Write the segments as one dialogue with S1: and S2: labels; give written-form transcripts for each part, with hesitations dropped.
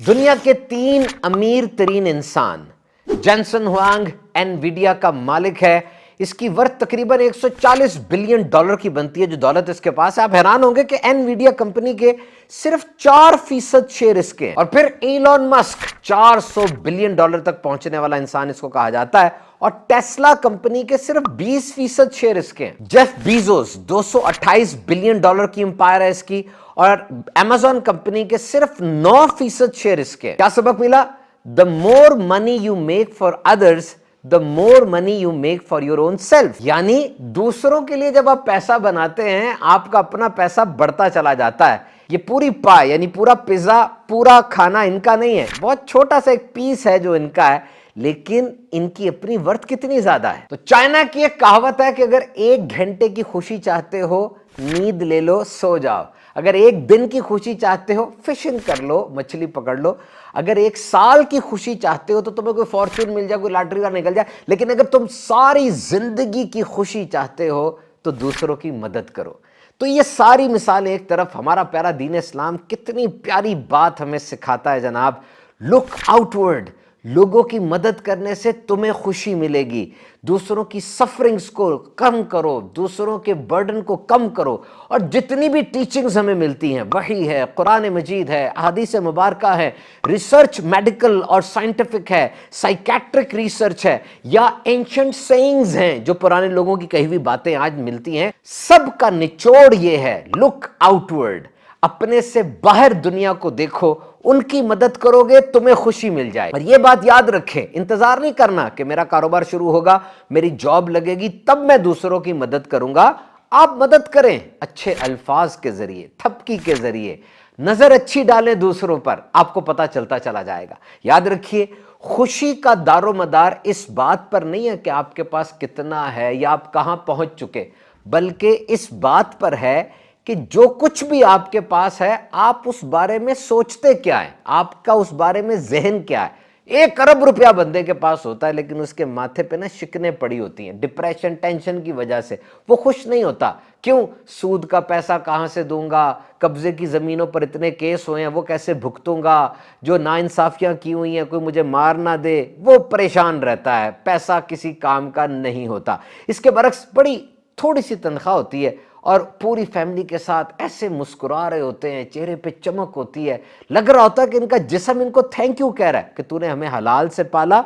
S1: दुनिया के 3 अमीर तरीन इंसान जेनसन हुआंग एनवीडिया का मालिक है। इसकी वर्थ तकरीबन 140 बिलियन डॉलर की बनती है जो दौलत इसके पास है। आप हैरान होंगे कि एनवीडिया कंपनी के सिर्फ 4% शेयर इसके हैं। और फिर एलन मस्क 400 बिलियन डॉलर तक पहुंचने वाला इंसान इसको कहा जाता है और टेस्ला कंपनी के सिर्फ 20% शेयर इसके हैं। जेफ बीजोस 228 बिलियन डॉलर की एम्पायर है इसकी और अमेजॉन कंपनी के सिर्फ 9% शेयर इसके। क्या सबक मिला? The more money you make for others the more money you make for your own self. यानी दूसरों के लिए जब आप पैसा बनाते हैं आपका अपना पैसा बढ़ता चला जाता है। ये पूरी पाई यानी पूरा पिज्जा पूरा खाना इनका नहीं है, बहुत छोटा सा एक पीस है जो इनका है, लेकिन इनकी अपनी वर्थ कितनी ज्यादा है। तो चाइना की एक कहावत है कि अगर 1 घंटे की खुशी चाहते हो नींद ले लो सो जाओ, अगर 1 दिन की खुशी चाहते हो फिशिंग कर लो मछली पकड़ लो, अगर 1 साल की खुशी चाहते हो तो तुम्हें कोई फॉर्च्यून मिल जाए कोई लॉटरी का निकल जाए, लेकिन अगर तुम सारी जिंदगी की खुशी चाहते हो तो दूसरों की मदद करो। तो ये सारी मिसाल एक तरफ, हमारा प्यारा दीन इस्लाम कितनी प्यारी बात हमें सिखाता है जनाब। लुक आउटवर्ड, लोगों की मदद करने से तुम्हें खुशी मिलेगी। दूसरों की सफरिंग्स को कम करो, दूसरों के बर्डन को कम करो। और जितनी भी टीचिंग्स हमें मिलती हैं, वही है, कुरान मजीद है, हदीस मुबारका है, रिसर्च मेडिकल और साइंटिफिक है, साइकेट्रिक रिसर्च है, या एंशिएंट सेइंग्स हैं जो पुराने लोगों की कही हुई बातें आज मिलती हैं, सब का निचोड़ ये है, लुक आउटवर्ड। अपने से बाहर दुनिया को देखो, उनकी मदद करोगे तुम्हें खुशी मिल जाए। और ये बात याद रखें, इंतजार नहीं करना कि मेरा कारोबार शुरू होगा मेरी जॉब लगेगी तब मैं दूसरों की मदद करूंगा। आप मदद करें अच्छे अल्फाज के जरिए, थपकी के जरिए, नजर अच्छी डालें दूसरों पर, आपको पता चलता चला जाएगा। याद रखिए, खुशी का दारोमदार इस बात पर नहीं है कि आपके पास कितना है या आप कहां पहुंच चुके, बल्कि इस बात पर है कि जो कुछ भी आपके पास है आप उस बारे में सोचते क्या है, आपका उस बारे में जहन क्या है। 1 अरब रुपया बंदे के पास होता है लेकिन उसके माथे पे ना शिकने पड़ी होती हैं डिप्रेशन टेंशन की वजह से, वो खुश नहीं होता। क्यों? सूद का पैसा कहां से दूंगा, कब्जे की जमीनों पर इतने केस हुए हैं वो कैसे भुगतूंगा, जो नाइंसाफियां की हुई हैं कोई मुझे मार ना दे, वो परेशान रहता है। पैसा किसी काम का नहीं होता। इसके बरक्स बड़ी थोड़ी सी तनख्वाह होती है और पूरी फैमिली के साथ ऐसे मुस्कुरा रहे होते हैं, चेहरे पे चमक होती है, लग रहा होता है कि इनका जिस्म इनको थैंक यू कह रहा है कि तूने हमें हलाल से पाला,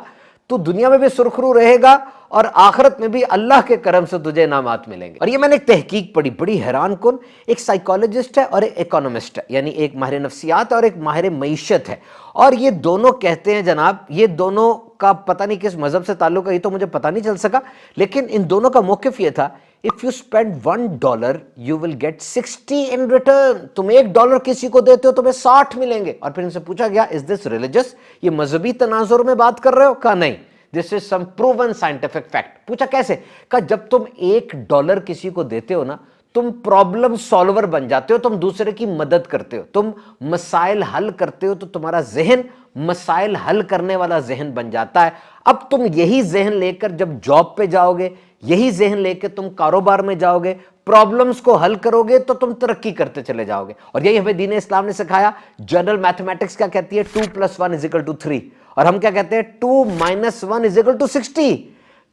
S1: तू दुनिया में भी सुरखरू रहेगा और आखिरत में भी अल्लाह के करम से तुझे इनामात मिलेंगे। और ये मैंने एक तहकीक पढ़ी, बड़ी हैरान कुन, एक साइकोलॉजिस्ट है और एक इकोनॉमिस्ट है, यानी एक माहिर नफ्सियात और एक माहिर मईशत है, और ये दोनों कहते हैं जनाब, ये दोनों का पता नहीं किस मजहब से ताल्लुक है ये तो मुझे पता नहीं चल सका, लेकिन इन दोनों का मौकिफ ये था, if you spend $1 you will get 60 in return. तुम $1 किसी को देते हो तुम्हें 60 मिलेंगे। और फिर इनसे पूछा गया इज दिस रिलीजियस, ये मजहबी तनाजुर में बात कर रहे हो? कहा नहीं, this is some proven scientific fact. पूछा कैसे? कहा जब तुम $1 किसी को देते हो ना, तुम प्रॉब्लम सॉल्वर बन जाते हो, तुम दूसरे की मदद करते हो, तुम मसाइल हल करते हो, तो तुम्हारा जहन मसाइल हल करने वाला जहन बन जाता है। अब तुम यही जहन लेकर जब जॉब पे जाओगे, यही जहन लेकर तुम कारोबार में जाओगे, प्रॉब्लम्स को हल करोगे तो तुम तरक्की करते चले जाओगे। और यही हमें दीन इस्लाम ने सिखाया। जनरल मैथमेटिक्स क्या कहती है? 2 + 1 = 3, और हम क्या कहते हैं? 2 - 1 = 60।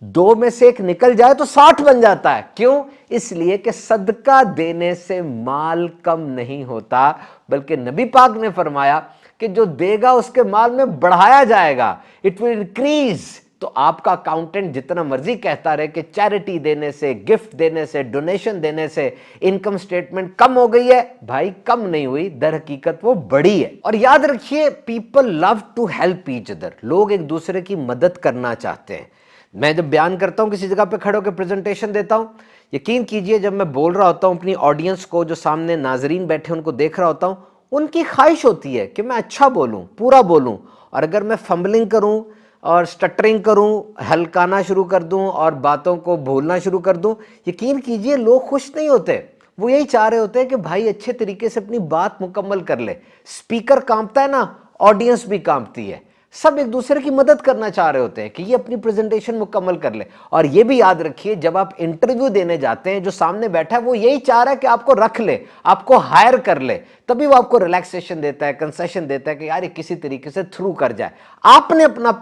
S1: 2 में से 1 निकल जाए तो 60 बन जाता है। क्यों? इसलिए कि सदका देने से माल कम नहीं होता, बल्कि नबी पाक ने फरमाया कि जो देगा उसके माल में बढ़ाया जाएगा, इट विल इंक्रीज। तो आपका अकाउंटेंट जितना मर्जी कहता रहे कि चैरिटी देने से, गिफ्ट देने से, डोनेशन देने से इनकम स्टेटमेंट कम हो गई है, भाई कम नहीं हुई, दर हकीकत वो बढ़ी है। और याद रखिए, people love to help each other, लोग एक दूसरे की मदद करना चाहते हैं। मैं जब बयान करता हूं, किसी जगह पे खड़े होकर प्रेजेंटेशन देता हूं, यकीन कीजिए जब मैं बोल रहा होता हूं अपनी ऑडियंस को, जो सामने नाजरीन बैठे उनको देख रहा होता हूं, उनकी ख्वाहिश होती है कि मैं अच्छा बोलूं, पूरा बोलूं। और अगर मैं फंबलिंग करूं और स्टटरिंग करूं, हल्काना शुरू कर दूं और बातों को भूलना शुरू कर दूं, यकीन कीजिए लोग खुश नहीं होते। वो यही चाह रहे होते हैं कि भाई अच्छे तरीके से अपनी बात मुकम्मल कर ले। स्पीकर कांपता है ना, ऑडियंस भी कांपती है। सब एक दूसरे की मदद करना चाह रहे होते हैं कि ये अपनी प्रेजेंटेशन मुकम्मल कर ले। और ये भी याद रखिए, जब आप इंटरव्यू देने जाते हैं, जो सामने बैठा है वो यही चाह रहा है कि आपको रख ले, आपको हायर कर ले, तभी वो आपको रिलैक्सेशन देता है, कंसेशन देता है कि यार ये किसी तरीके से थ्रू कर जाए। आपने अपना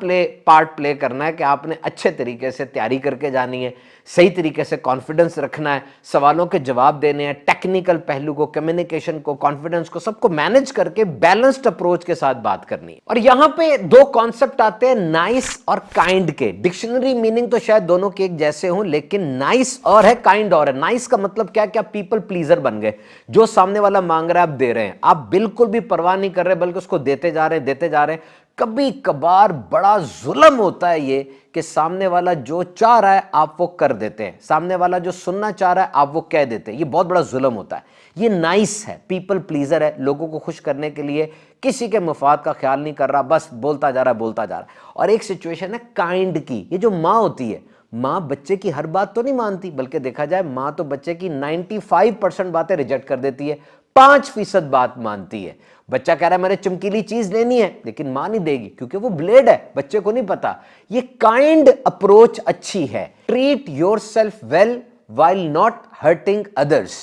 S1: पार्ट प्ले करना है कि आपने अच्छे तरीके से तैयारी करके जानी है, सही तरीके से कॉन्फिडेंस रखना है, सवालों के जवाब देने हैं, टेक्निकल पहलू को, कम्युनिकेशन को, कॉन्फिडेंस को, सबको मैनेज करके बैलेंस्ड अप्रोच के साथ बात करनी है। और यहां पे दो कॉन्सेप्ट आते हैं, नाइस और काइंड के। डिक्शनरी मीनिंग तो शायद दोनों के एक जैसे हों, लेकिन नाइस और है, काइंड और है। नाइस का मतलब क्या? क्या पीपल प्लीजर बन गए, जो सामने वाला मांग रहा है आप दे रहे हैं, आप बिल्कुल भी परवाह नहीं कर रहे, बल्कि उसको देते जा रहे हैं, देते जा रहे हैं। कभी कभार बड़ा जुल्म होता है ये कि सामने वाला जो चाह रहा है आप वो कर देते हैं, सामने वाला जो सुनना चाह रहा है आप वो कह देते हैं। ये बहुत बड़ा जुल्म होता है। ये नाइस है, पीपल प्लीजर है, लोगों को खुश करने के लिए किसी के मफाद का ख्याल नहीं कर रहा, बस बोलता जा रहा है, बोलता जा रहा है। और एक सिचुएशन है काइंड की। ये जो माँ होती है, माँ बच्चे की हर बात तो नहीं मानती, बल्कि देखा जाए माँ तो बच्चे की 95% बातें रिजेक्ट कर देती है, 5% बात मानती है। बच्चा कह रहा है मैंने चमकीली चीज लेनी है, लेकिन मां नहीं देगी क्योंकि वो ब्लेड है, बच्चे को नहीं पता। ये काइंड अप्रोच अच्छी है। Treat your self well while not hurting others,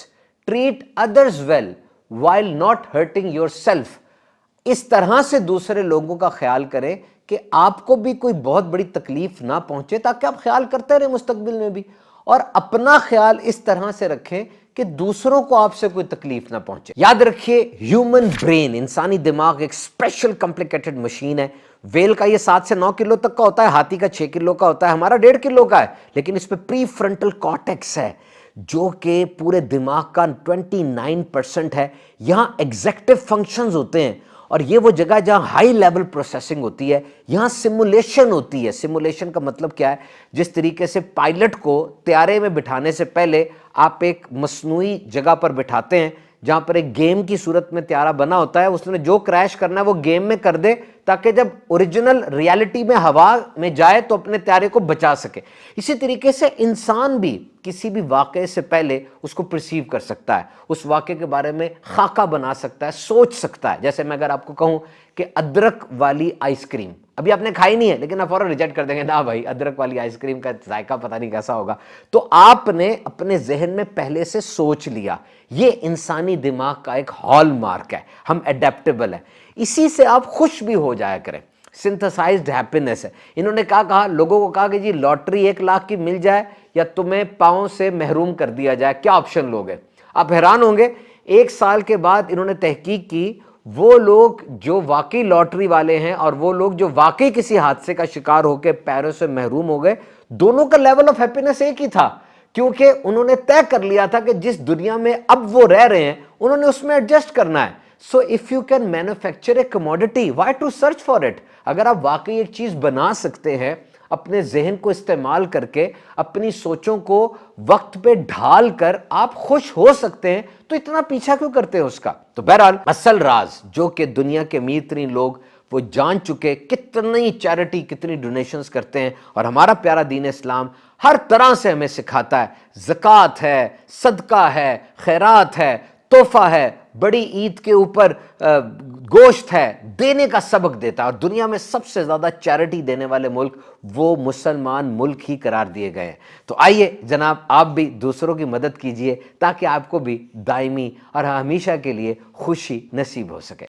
S1: treat others well while not hurting your self. इस तरह से दूसरे लोगों का ख्याल करें कि आपको भी कोई बहुत बड़ी तकलीफ ना पहुंचे, ताकि आप ख्याल करते रहे मुस्तकबिल में भी। और अपना ख्याल इस तरह से रखें कि दूसरों को आपसे कोई तकलीफ ना पहुंचे। याद रखिए, ह्यूमन ब्रेन, इंसानी दिमाग एक स्पेशल कॉम्प्लिकेटेड मशीन है। वेल का ये 7 से 9 किलो तक का होता है, हाथी का 6 किलो का होता है, हमारा 1.5 किलो का है। लेकिन इस पे प्री फ्रंटल कॉर्टेक्स है जो कि पूरे दिमाग का 29% है। यहां एग्जेक्टिव फंक्शंस होते हैं, और ये वो जगह जहां हाई लेवल प्रोसेसिंग होती है। यहां सिमुलेशन होती है। सिमुलेशन का मतलब क्या है? जिस तरीके से पायलट को त्यारे में बिठाने से पहले आप एक मसनूई जगह पर बिठाते हैं, जहां पर एक गेम की सूरत में त्यारा बना होता है, उसने जो क्रैश करना है वो गेम में कर दे, ताकि जब ओरिजिनल रियलिटी में हवा में जाए तो अपने त्यारे को बचा सके। इसी तरीके से इंसान भी किसी भी वाक़े से पहले उसको परसीव कर सकता है, उस वाक़े के बारे में खाका बना सकता है, सोच सकता है। जैसे मैं अगर आपको कहूं कि अदरक वाली आइसक्रीम, अभी आपने खाई नहीं है, लेकिन आप फौरन रिजेक्ट कर देंगे, ना भाई अदरक वाली आइसक्रीम का जायका पता नहीं कैसा होगा। तो आपने अपने जहन में पहले से सोच लिया। ये इंसानी दिमाग का एक हॉलमार्क है, हम एडेप्टेबल है। इसी से आप खुश भी हो जाया करें। सिंथेसाइज्ड हैप्पीनेस है। इन्होंने कहा लोगों को कहा कि जी लॉटरी 1 लाख की मिल जाए या तुम्हें पाँव से महरूम कर दिया जाए, क्या ऑप्शन लोगे? आप हैरान होंगे, 1 साल के बाद इन्होंने तहकीक की, वो लोग जो वाकई लॉटरी वाले हैं और वो लोग जो वाकई किसी हादसे का शिकार होकर पैरों से महरूम हो गए, दोनों का लेवल ऑफ हैप्पीनेस एक ही था। क्योंकि उन्होंने तय कर लिया था कि जिस दुनिया में अब वो रह रहे हैं उन्होंने उसमें एडजस्ट करना है। So if you can manufacture a commodity, why to search for it? अगर आप वाकई एक चीज बना सकते हैं अपने जहन को इस्तेमाल करके, अपनी सोचों को वक्त पे ढाल कर आप खुश हो सकते हैं, तो इतना पीछा क्यों करते हैं उसका? तो बहरहाल असल राज जो कि दुनिया के अमीर तरीन लोग वो जान चुके, कितनी चैरिटी, कितनी डोनेशंस करते हैं। और हमारा प्यारा दीन इस्लाम हर तरह से हमें सिखाता है, ज़कात है, सदका है, खैरात है, तोहफा है, बड़ी ईद के ऊपर गोश्त है, देने का सबक देता है। और दुनिया में सबसे ज्यादा चैरिटी देने वाले मुल्क वो मुसलमान मुल्क ही करार दिए गए हैं। तो आइए जनाब, आप भी दूसरों की मदद कीजिए ताकि आपको भी दायमी और हमेशा के लिए खुशी नसीब हो सके।